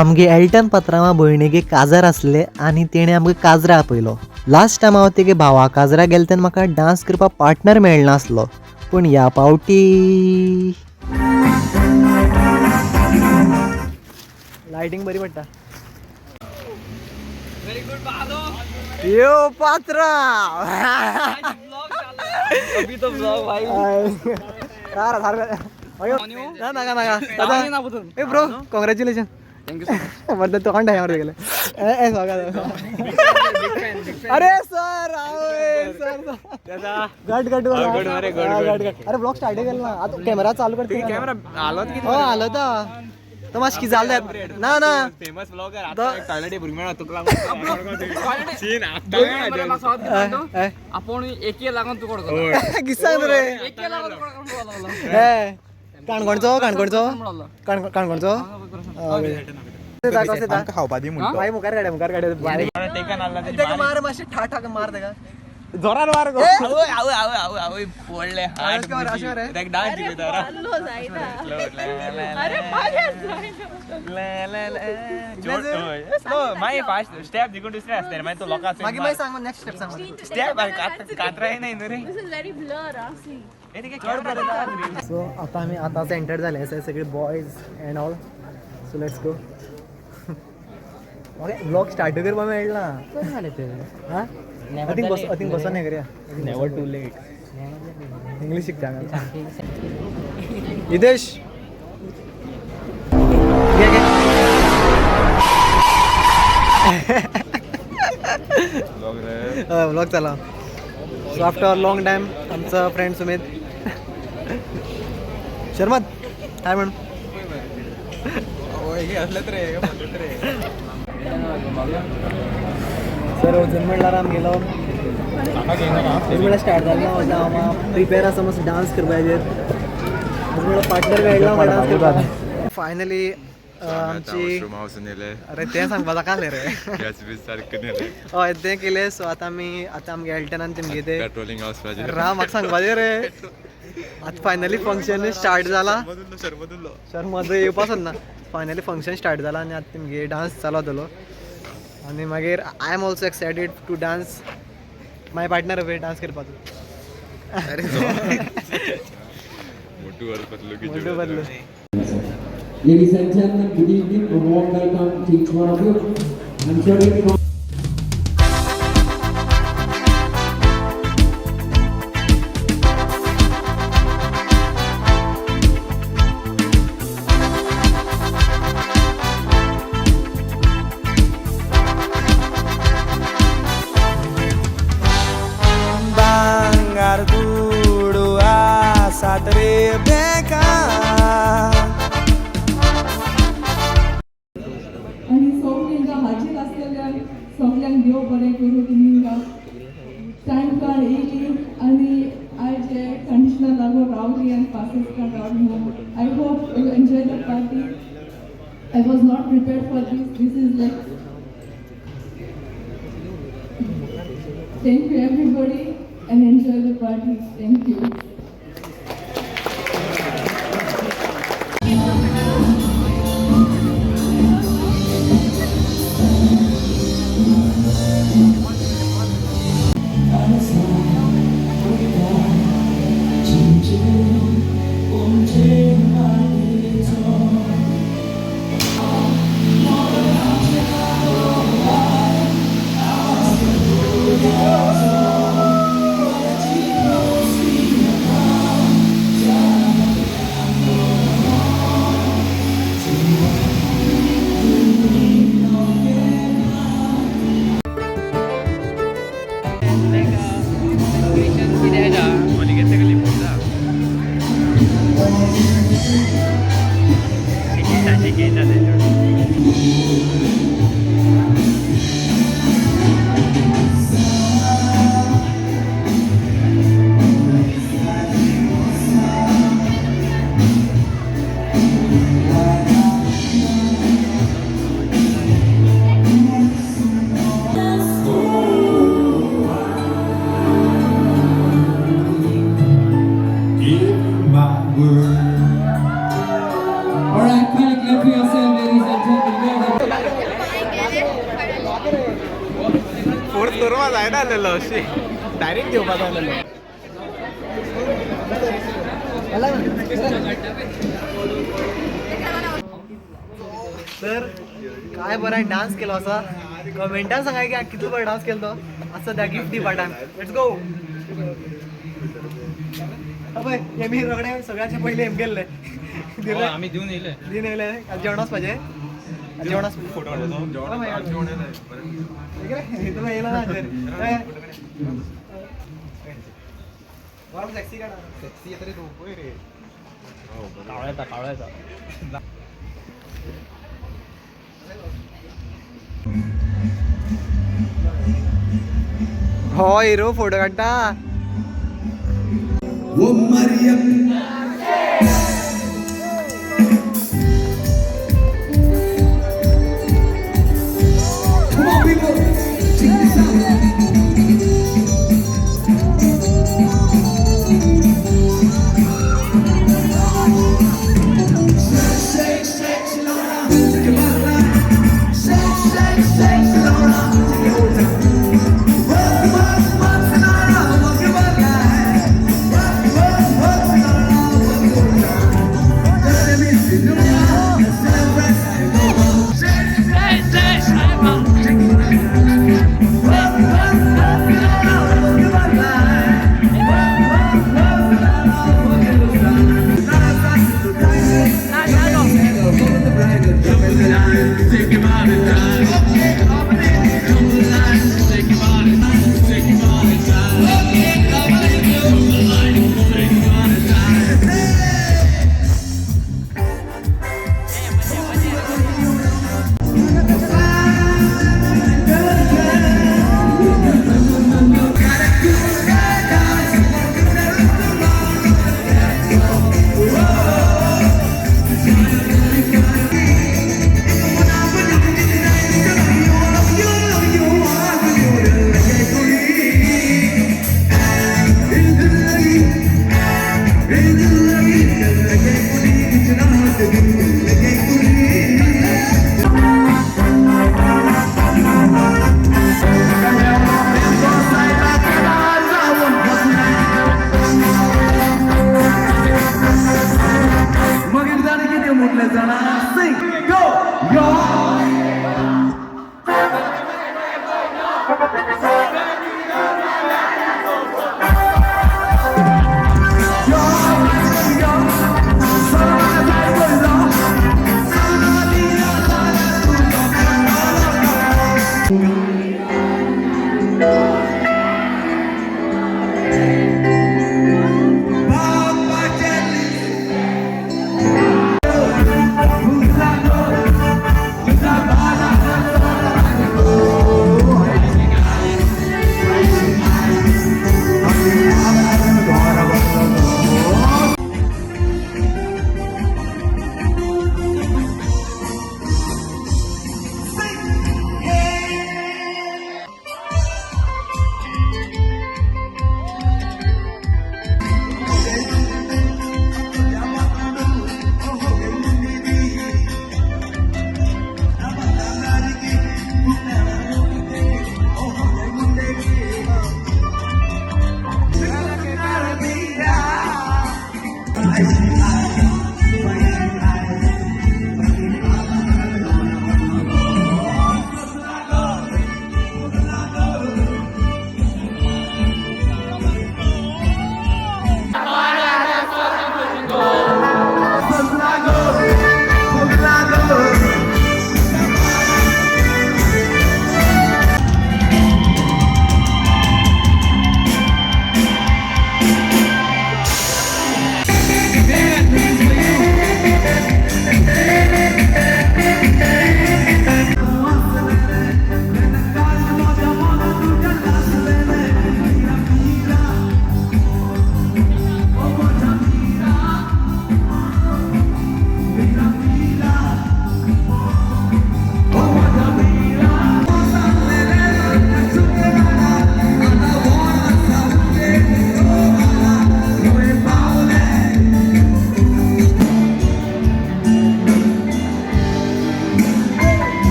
आमगे एल्टन पत्रामा भयणीगे काजार आसले आनी तेणे आमकां काजरा आपयलो. लास्ट टायम हांव तेगे भावा काजरा गेले तेन्ना म्हाका डान्स करपाक पार्टनर मेळनासलो, पूण ह्या पावटी लायटिंग बरी पडटा. यो पात्रा अभी तो ब्लॉग भाई ए bro congratulation. Thank you so much. तो कौन टाइम गेले अरे सर गट गट अरे ब्लॉग स्टार्ट केलं ना आता कॅमेरा चालू करते. कॅमेरा आलो की हो आलो होता तो मातशें कितें जालें ना ना फेमस ब्लॉगर आता टॉयलेट भुरगीं मेळा तुका लागून सीन आता आपण एके लागून तू करतो किस सांग रे एके लागून तू करतो ए काणकोणचो काणकोणचो काणकोणचो खावपा दी म्हणतो भाई मुखार काड्या मार मातशें ठाक ठाक मार तेका जोरान मार गो आवय पडले हात डान्स मागीर फास्ट स्टेप दिकून दुसरे आसता मागीर तो लोकांचो मागीर मागीर सांग नेक्स्ट स्टेप सांग स्टेप कातराय नाही न्हू रे. सो आता आमी आतांच एंटर जाले आसा सगळे boys and all. So let's go. Okay blog start करपा मेळना हां I think बसोन हें करया. Never to late. इंग्लीश शिकता हिदेश ब्लॉग चला. सो आफ्टर लॉंग टाइम आमचा फ्रेंड सुमित शर्मा काय म्हण सर वचून म्हणल्यार आमी गेलो म्हणल्यार स्टार्ट जालें ना हांव प्रिपेर आसा मस्त डान्स करपाचेर म्हणल्यार पार्टनर मेळ्ळा डान्स करपाक. फायनली आमची अरे तें सांगपा नाकालें रे हय तें केलें. सो आतां आमगे एल्टनान तेमगे ते रा म्हाका सांगपाचें रे. आतां फायनली फंक्शन स्टार्ट जाला. सर मजा येवपाचो ना. फायनली फंक्शन स्टार्ट जाला आनी आतां तेमगे डान्स चालू जातलो आनी मागीर I am also excited to dance. My partner अवे डान्स करपाचो. मोटू बदलू. Ladies and gentlemen, good evening. A warm welcome to each one of you. I'm sure you know. Bangar dulu asat Rebecca. आणि सगळ्यांच्या हाजीर असलेल्या सगळ्यांक देव बरें करूं. तुमी टायम काड येयली आनी आयज जे कंडिशनार लागून रावली आनी पासीस काड रावली. I hope you enjoy the party. I was not prepared for this is like thank you everybody and enjoy the party. Thank you. दिवपा जायना आलेलो अशी डायरेक्ट दिवपा जाय तर काय बरं डान्स केलो असा कमेंटान सांगा की कितलो बरं डान्स केलो तो असं द्या गिफ्ट दिपाटान लेट्स गो अबे हे मी रगड्या सगळ्याचे पहिले एम गेले आम्ही देऊन येले जेवणाच पाहिजे जेवणाच फोटो येला ना टॅक्सी काढा टॅक्सी तरी तो रे कावळ्याचा हो हिरो फोटो काढता वो Maryam Come on, people. Check this out. Shake, shake, Shalona. Take your body right. Shake, shake, shake, Shalona. Take it all down. Work, Shalona. Work your body right. Work, Shalona.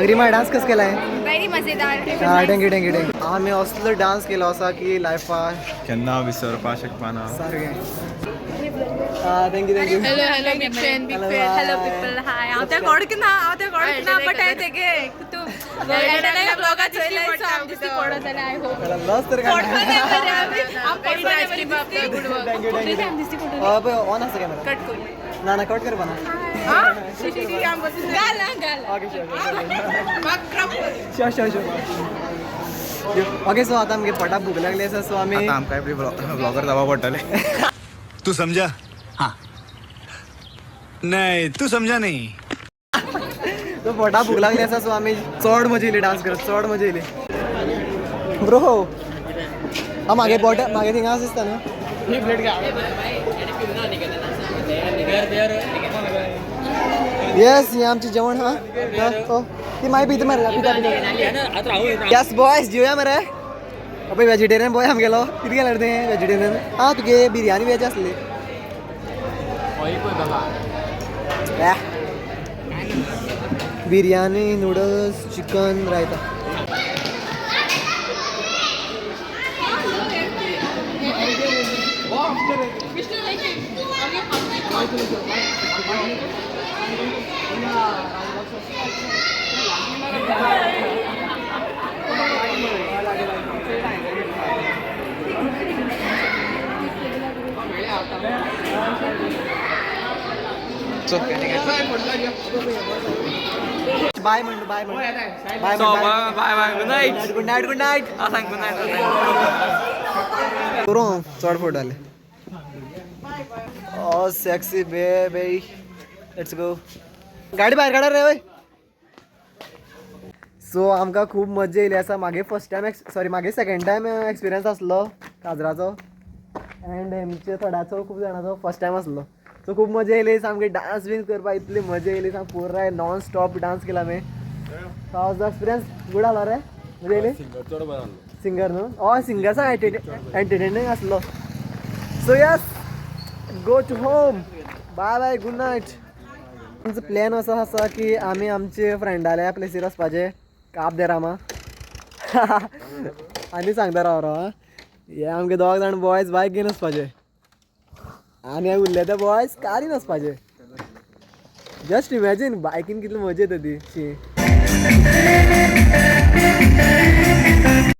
Rima dance कसं केलाय? Very मजेदार. Thank you. आम्ही असलो dance केलो असा की लायफान केन्ना विसरपा शकपाना. सारकें. Thank you. Hello big fan. Hello people. Hi. हांव त्या गोडकिना बट हांव तेगे तूं ब्लॉगार चोयलाय सो आम दिसती पडत जाल्यार आय होप. लॉस तर थँक्यू. ऑन आसा कॅमेरा. कट कर. ना कट करपा ना. ओके सो आता आमगे पोटाक भूक लागली आसा सो आमी आमकां ब्लॉगर जावपा पडटलें. तू समझा? हाँ. नहीं तू समझा नहीं. तो पोटाक भूक लागली आसा सो आमी चड मजा येयली डान्स करत. चड मजा येयली. ब्रो मागे थिंगा दिसता न्हू. येस हे आमचे जेवण हा. ती माय पिता मरे. यस बॉयज जेवया मरे. अबे वेजिटेरियन बॉय आमगेलो कितें केलें ते वेजिटेरियन. तुगे बिरयानी वेज आसली. बिरयानी नूडल्स चिकन रायता. बाय म्हणू बाय गुड नाईट. करू चड फोटो आले. ओ सेक्सी बेबी लेट्स गो. गाडी भायर काडा रे वय. सो आमकां खूब मजा येयली आसा. मागे सेकंड टायम एक्सपिरियन्स आसलो काजराचो एंड हेमचे थोड्याचो खूब जाणांचो फर्स्ट टायम आसलो. सो खूब मजा येयली सामकी. डान्स बीन करपा इतली मजा येयली सामकी. पुराय नॉन स्टॉप डान्स केला आमी. हावज एक्सपिरियन्स गुड आसलो रे. मजा येयली. सिंगर न्हू. हय सिंगर एंटरटेनिंग आसलो. So yes go to home. Bye good night. आमचो प्लॅन असो आसा की आमी आमचे फ्रेंडाल्या प्लेसीर वचपाचे काब दे रामा. आनी सांगता राव हे आमगे दोग जाण बॉयज बायक घेवन वचपाचे आनी उरले ते बॉयज कारीन वचपाचे. जस्ट इमॅजीन बायकीन कितली मजा येता ती.